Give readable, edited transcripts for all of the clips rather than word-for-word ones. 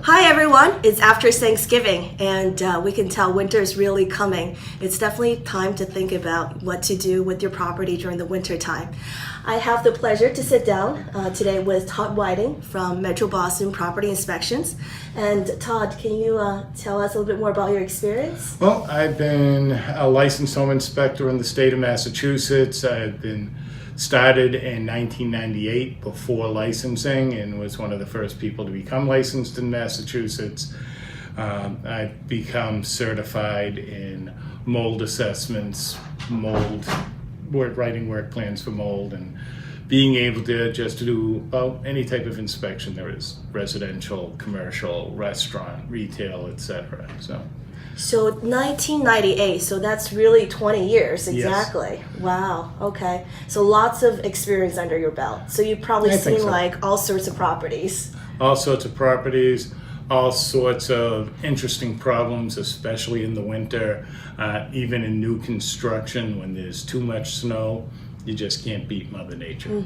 Hi everyone, it's after Thanksgiving and we can tell winter is really coming. It's definitely time to think about what to do with your property during the winter time. I have the pleasure to sit down today with Todd Whiting from Metro Boston Property Inspections. And Todd, can you tell us a little bit more about your experience? Well, I've been a licensed home inspector in the state of Massachusetts. I've been started in 1998 before licensing and was one of the first people to become licensed in Massachusetts. I've become certified in mold assessments, writing work plans for mold, and being able to just do any type of inspection there is: residential, commercial, restaurant, retail, etc. So 1998, so that's really 20 years, Yes. exactly. Wow, okay. So lots of experience under your belt. So you've probably I think seen so. like all sorts of properties. All sorts of properties, all sorts of interesting problems, especially in the winter, even in new construction when there's too much snow. You just can't beat Mother Nature.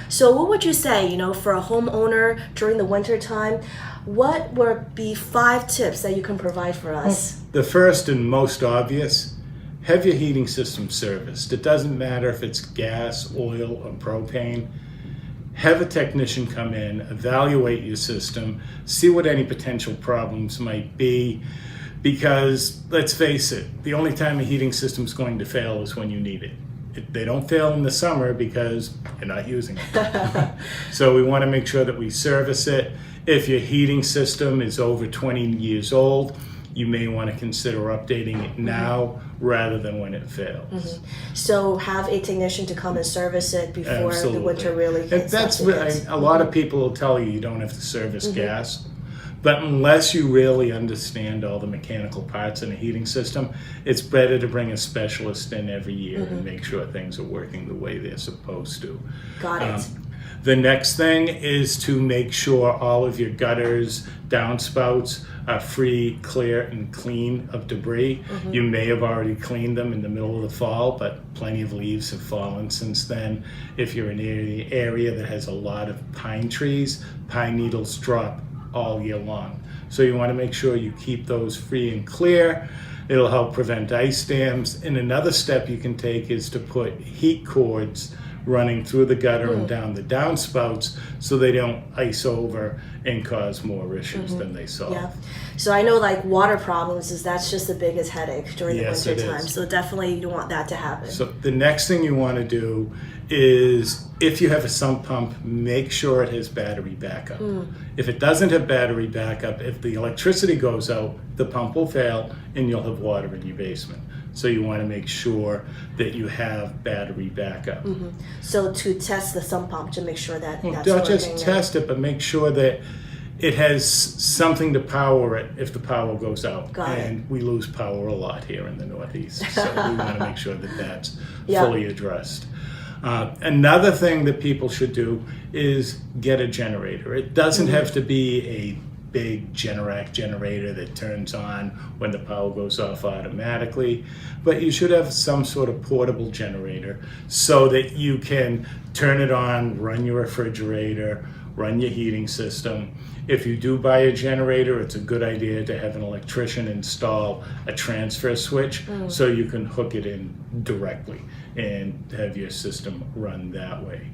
So what would you say, for a homeowner during the winter time, what would be 5 tips that you can provide for us? The first and most obvious: have your heating system serviced. It doesn't matter if it's gas, oil, or propane. Have a technician come in, evaluate your system, see what any potential problems might be, because let's face it, the only time a heating system is going to fail is when you need it. They don't fail in the summer because you're not using it. So we want to make sure that we service it. If your heating system is over 20 years old, you may want to consider updating it now rather than when it fails. So have a technician to come and service it before Absolutely. the winter really And hits. that's like it what is. a lot of people will tell you don't have to service gas. But unless you really understand all the mechanical parts in a heating system, it's better to bring a specialist in every year and make sure things are working the way they're supposed to. Got it. The next thing is to make sure all of your gutters, downspouts are free, clear, and clean of debris. You may have already cleaned them in the middle of the fall, but plenty of leaves have fallen since then. If you're in an area that has a lot of pine trees, pine needles drop all year long. So you want to make sure you keep those free and clear. It'll help prevent ice dams. And another step you can take is to put heat cords running through the gutter and down the downspouts so they don't ice over and cause more issues than they solve. Yeah. So I know like water problems that's just the biggest headache during Yes, the it winter time. is. So definitely you don't want that to happen. So the next thing you want to do is, if you have a sump pump, make sure it has battery backup. If it doesn't have battery backup, if the electricity goes out, the pump will fail and you'll have water in your basement. So you want to make sure that you have battery backup. So to test the sump pump to make sure that that's Don't working. just test it, but make sure that it has something to power it if the power goes out. Got it. And we lose power a lot here in the Northeast. So we want to make sure that that's Yeah. fully addressed. Another thing that people should do is get a generator. It doesn't have to be a big Generac generator that turns on when the power goes off automatically, but you should have some sort of portable generator so that you can turn it on, run your refrigerator, run your heating system. If you do buy a generator, it's a good idea to have an electrician install a transfer switch so you can hook it in directly and have your system run that way.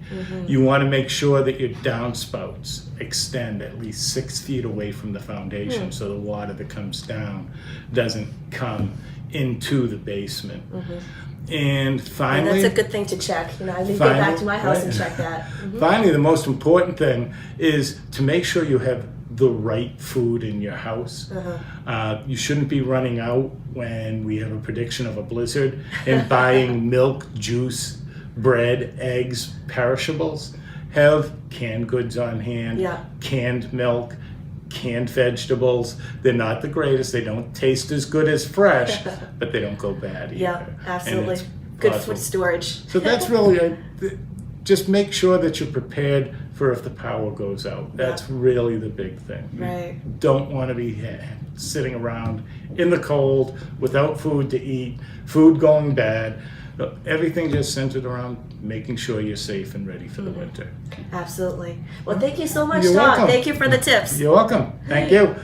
You want to make sure that your downspouts extend at least 6 feet away from the foundation so the water that comes down doesn't come into the basement. And finally, And that's a good thing to check. I can go back to my house and check that. Finally, the most important thing is to make sure you have the right food in your house. You shouldn't be running out when we have a prediction of a blizzard and buying milk, juice, bread, eggs, perishables. Have canned goods on hand, Yeah. canned milk, canned vegetables. They're not the greatest. They don't taste as good as fresh, but they don't go bad either. Yeah, And absolutely. it's Good possible. food storage. So that's really just make sure that you're prepared for if the power goes out. That's really the big thing. You Right. don't want to be sitting around in the cold without food to eat, food going bad. Everything just centered around making sure you're safe and ready for the winter. Absolutely. Well, thank you so much, You're Todd. welcome. Thank you for the tips. You're welcome. Thank you.